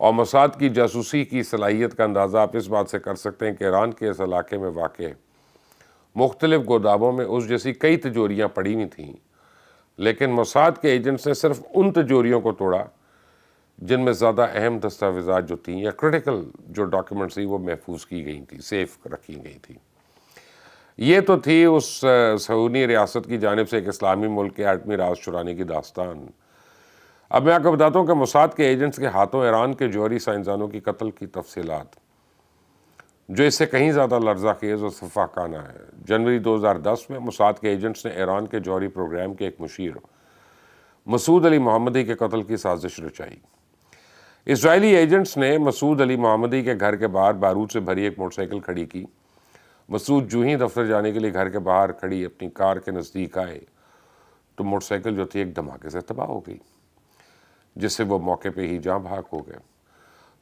اور موساد کی جاسوسی کی صلاحیت کا اندازہ آپ اس بات سے کر سکتے ہیں کہ ایران کے اس علاقے میں واقع مختلف گوداموں میں اس جیسی کئی تجوریاں پڑی ہوئی تھیں، لیکن موساد کے ایجنٹس نے صرف ان تجوریوں کو توڑا جن میں زیادہ اہم دستاویزات جو تھیں یا کرٹیکل جو ڈاکیومنٹس تھیں وہ محفوظ کی گئی تھیں، سیف رکھی گئی تھیں۔ یہ تو تھی اس صہیونی ریاست کی جانب سے ایک اسلامی ملک کے ایٹمی راز چرانے کی داستان۔ اب میں آپ کو بتاتا ہوں کہ موساد کے ایجنٹس کے ہاتھوں ایران کے جوہری سائنسدانوں کی قتل کی تفصیلات، جو اس سے کہیں زیادہ لرزہ خیز اور سفاکانہ ہے۔ جنوری 2010 میں موساد کے ایجنٹس نے ایران کے جوہری پروگرام کے ایک مشیر مسعود علی محمدی کے قتل کی سازش رچائی۔ اسرائیلی ایجنٹس نے مسعود علی محمدی کے گھر کے باہر بارود سے بھری ایک موٹر سائیکل کھڑی کی۔ مسعود جو ہی دفتر جانے کے لیے گھر کے باہر کھڑی اپنی کار کے نزدیک آئے تو موٹر سائیکل جو تھی ایک دھماکے سے تباہ ہو گئی، جس سے وہ موقع پہ ہی جاں بحق ہو گئے۔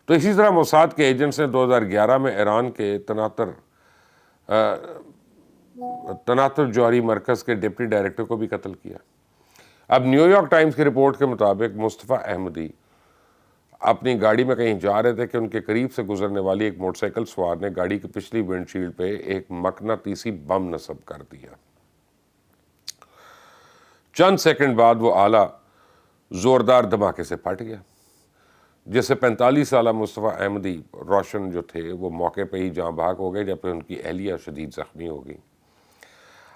تو اسی طرح موساد کے ایجنٹس نے 2011 میں ایران کے تناطر جوہری مرکز کے ڈپٹی ڈائریکٹر کو بھی قتل کیا۔ اب نیو یارک ٹائمز کی رپورٹ کے مطابق مصطفیٰ احمدی اپنی گاڑی میں کہیں جا رہے تھے کہ ان کے قریب سے گزرنے والی ایک موٹر سائیکل سوار نے گاڑی کی پچھلی ونڈ شیلڈ پہ ایک مقناطیسی بم نصب کر دیا۔ چند سیکنڈ بعد وہ آلہ زوردار دھماکے سے پھٹ گیا، جس سے 45 سالہ مصطفیٰ احمدی روشن جو تھے وہ موقع پہ ہی جاں بحق ہو گئے، جبکہ ان کی اہلیہ شدید زخمی ہو گئی۔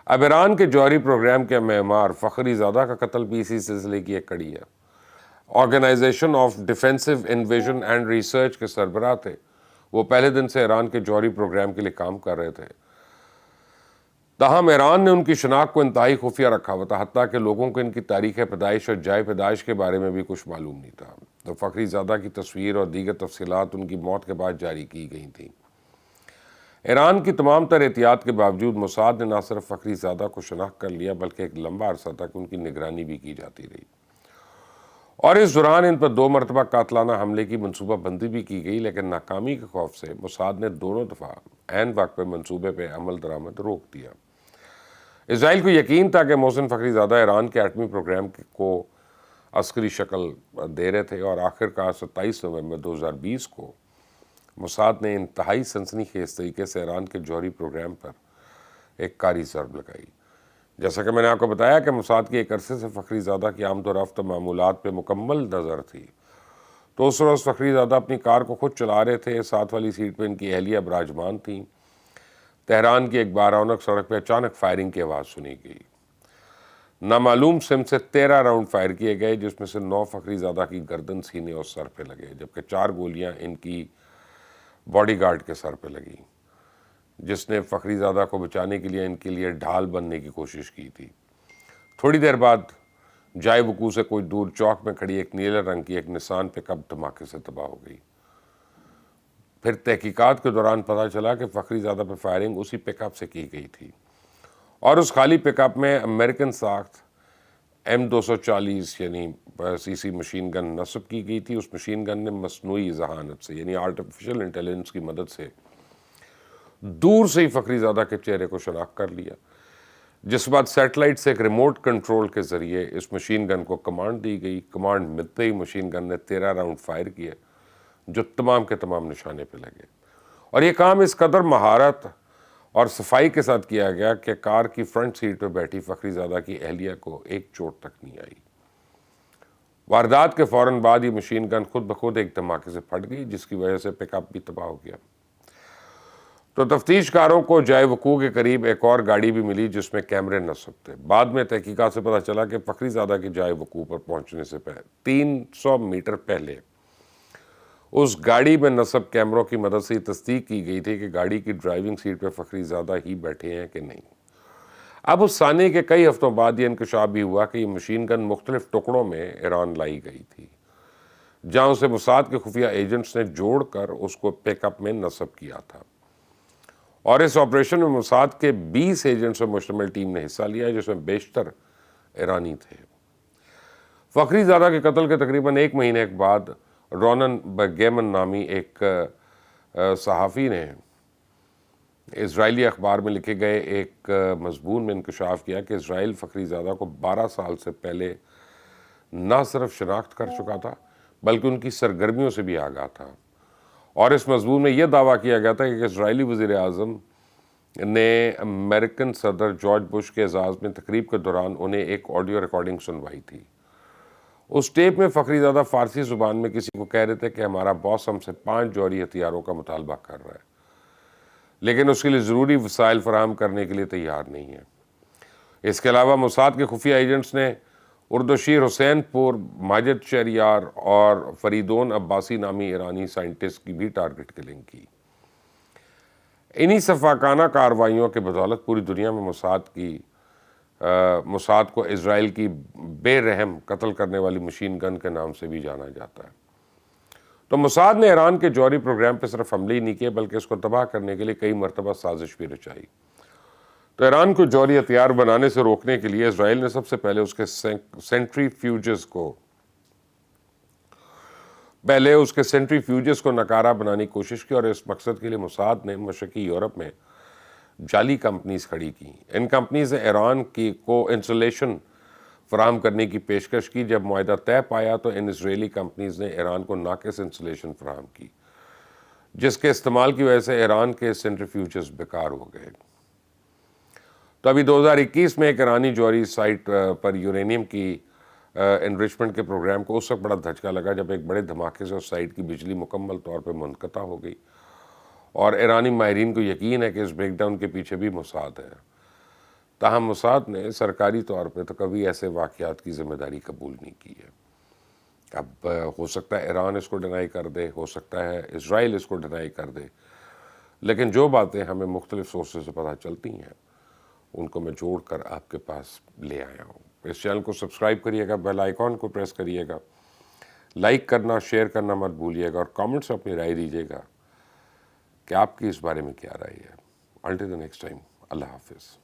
اب ایران کے جوہری پروگرام کے معمار فخری زادہ کا قتل بھی اسی سلسلے کی ایک کڑی ہے۔ Organisation of defensive invasion and research کے سربراہ تھے، وہ پہلے دن سے ایران کے جوہری پروگرام کے لیے کام کر رہے تھے، تاہم ایران نے ان کی شناخت کو انتہائی خفیہ رکھا ہوا تھا، حتیٰ کہ لوگوں کو ان کی تاریخ پیدائش اور جائے پیدائش کے بارے میں بھی کچھ معلوم نہیں تھا۔ تو فخری زادہ کی تصویر اور دیگر تفصیلات ان کی موت کے بعد جاری کی گئی تھیں۔ ایران کی تمام تر احتیاط کے باوجود موساد نے نہ صرف فخری زادہ کو شناخت کر لیا بلکہ ایک لمبا عرصہ تک ان کی نگرانی بھی کی جاتی رہی، اور اس دوران ان پر 2 مرتبہ قاتلانہ حملے کی منصوبہ بندی بھی کی گئی، لیکن ناکامی کے خوف سے موساد نے دونوں دفعہ عین وقت پہ منصوبے پہ عمل درآمد روک دیا۔ اسرائیل کو یقین تھا کہ محسن فخری زادہ ایران کے ایٹمی پروگرام کو عسکری شکل دے رہے تھے، اور آخرکار 27 نومبر 2020 کو موساد نے انتہائی سنسنی خیز طریقے سے ایران کے جوہری پروگرام پر ایک کاری ضرب لگائی۔ جیسا کہ میں نے آپ کو بتایا کہ موساد کے ایک عرصے سے فخری زادہ کی آمد و رفت معمولات پہ مکمل نظر تھی، تو اس روز فخری زادہ اپنی کار کو خود چلا رہے تھے، ساتھ والی سیٹ پہ ان کی اہلیہ براجمان تھیں۔ تہران کی ایک بارونق سڑک پہ اچانک فائرنگ کی آواز سنی گئی۔ نامعلوم سمت سے 13 راؤنڈ فائر کیے گئے، جس میں سے 9 فخری زادہ کی گردن، سینے اور سر پہ لگے، جبکہ 4 گولیاں ان کی باڈی گارڈ کے سر پہ لگی، جس نے فخری زادہ کو بچانے کے لیے ان کے لیے ڈھال بننے کی کوشش کی تھی۔ تھوڑی دیر بعد جائے وقوع سے کوئی دور چوک میں کھڑی ایک نیلے رنگ کی ایک نسان پک اپ دھماکے سے تباہ ہو گئی۔ پھر تحقیقات کے دوران پتہ چلا کہ فخری زادہ پہ فائرنگ اسی پک اپ سے کی گئی تھی، اور اس خالی پک اپ میں امریکن ساخت M240 یعنی CC مشین گن نصب کی گئی تھی۔ اس مشین گن نے مصنوعی ذہانت سے یعنی آرٹیفیشل انٹیلیجنس کی مدد سے دور سے ہی فخری زادہ کے چہرے کو شناخت کر لیا، جس بعد سیٹلائٹ سے ایک ریموٹ کنٹرول کے ذریعے اس مشین گن کو کمانڈ دی گئی۔ کمانڈ ملتے ہی مشین گن نے 13 راؤنڈ فائر کیے، جو تمام کے تمام نشانے پہ لگے، اور یہ کام اس قدر مہارت اور صفائی کے ساتھ کیا گیا کہ کار کی فرنٹ سیٹ پہ بیٹھی فخری زادہ کی اہلیہ کو ایک چوٹ تک نہیں آئی۔ واردات کے فوراً بعد یہ مشین گن خود بخود ایک دھماکے سے پھٹ گئی، جس کی وجہ سے پک اپ بھی تباہ ہو گیا۔ تو تفتیش کاروں کو جائے وقوع کے قریب ایک اور گاڑی بھی ملی جس میں کیمرے نصب تھے۔ بعد میں تحقیقات سے پتہ چلا کہ فخری زادہ کے جائے وقوع پر پہنچنے سے پہلے 300 میٹر پہلے اس گاڑی میں نصب کیمروں کی مدد سے تصدیق کی گئی تھی کہ گاڑی کی ڈرائیونگ سیٹ پہ فخری زادہ ہی بیٹھے ہیں کہ نہیں۔ اب اس ثانیے کے کئی ہفتوں بعد یہ انکشاف بھی ہوا کہ یہ مشین گن مختلف ٹکڑوں میں ایران لائی گئی تھی، جہاں اسے موساد کے خفیہ ایجنٹس نے جوڑ کر اس کو پک اپ میں نصب کیا تھا، اور اس آپریشن میں موساد کے 20 ایجنٹس سے مشتمل ٹیم نے حصہ لیا، جس میں بیشتر ایرانی تھے۔ فخری زادہ کے قتل کے تقریباً 1 مہینے کے بعد رونن بگیمن نامی ایک صحافی نے اسرائیلی اخبار میں لکھے گئے ایک مضمون میں انکشاف کیا کہ اسرائیل فخری زادہ کو 12 سال سے پہلے نہ صرف شناخت کر چکا تھا بلکہ ان کی سرگرمیوں سے بھی آگاہ تھا، اور اس مضمون میں یہ دعویٰ کیا گیا تھا کہ اسرائیلی وزیر اعظم نے امریکن صدر جارج بش کے اعزاز میں تقریب کے دوران انہیں ایک آڈیو ریکارڈنگ سنوائی تھی۔ اس ٹیپ میں فخری زادہ فارسی زبان میں کسی کو کہہ رہے تھے کہ ہمارا باس ہم سے 5 جوہری ہتھیاروں کا مطالبہ کر رہا ہے، لیکن اس کے لیے ضروری وسائل فراہم کرنے کے لیے تیار نہیں ہے۔ اس کے علاوہ موساد کے خفیہ ایجنٹس نے اردشیر حسین پور، ماجد شہریار اور فریدون عباسی نامی ایرانی سائنٹسٹ کی بھی ٹارگٹ کلنگ کی۔ انہی سفاکانہ کارروائیوں کے بدولت پوری دنیا میں موساد کو اسرائیل کی بے رحم قتل کرنے والی مشین گن کے نام سے بھی جانا جاتا ہے۔ تو موساد نے ایران کے جوہری پروگرام پہ صرف حملے ہی نہیں کیے بلکہ اس کو تباہ کرنے کے لیے کئی مرتبہ سازش بھی رچائی۔ تو ایران کو جوہری ہتھیار بنانے سے روکنے کے لیے اسرائیل نے سب سے پہلے اس کے سینٹری فیوجز کو ناکارہ بنانے کی کوشش کی، اور اس مقصد کے لیے موساد نے مشرقی یورپ میں جعلی کمپنیز کھڑی کی۔ ان کمپنیز نے ایران کو انسولیشن فراہم کرنے کی پیشکش کی۔ جب معاہدہ طے پایا تو ان اسرائیلی کمپنیز نے ایران کو ناقص انسولیشن فراہم کی، جس کے استعمال کی وجہ سے ایران کے سینٹریفیوجز بیکار ہو گئے۔ تو ابھی 2021 میں ایک ایرانی جوہری سائٹ پر یورینیم کی انریچمنٹ کے پروگرام کو اس وقت بڑا دھچکا لگا جب ایک بڑے دھماکے سے اس سائٹ کی بجلی مکمل طور پہ منقطع ہو گئی، اور ایرانی ماہرین کو یقین ہے کہ اس بریک ڈاؤن کے پیچھے بھی موساد ہے۔ تاہم موساد نے سرکاری طور پہ تو کبھی ایسے واقعات کی ذمہ داری قبول نہیں کی ہے۔ اب ہو سکتا ہے ایران اس کو ڈینائی کر دے، ہو سکتا ہے اسرائیل اس کو ڈینائی کر دے، لیکن جو باتیں ہمیں مختلف سورسز سے پتہ چلتی ہیں ان کو میں جوڑ کر آپ کے پاس لے آیا ہوں۔ اس چینل کو سبسکرائب کریے گا، بیل آئیکن کو پریس کریے گا، لائک کرنا، شیئر کرنا مت بھولیے گا، اور کامنٹس میں اپنی رائے دیجیے گا کہ آپ کی اس بارے میں کیا رائے ہے۔ Until the next time, اللہ حافظ۔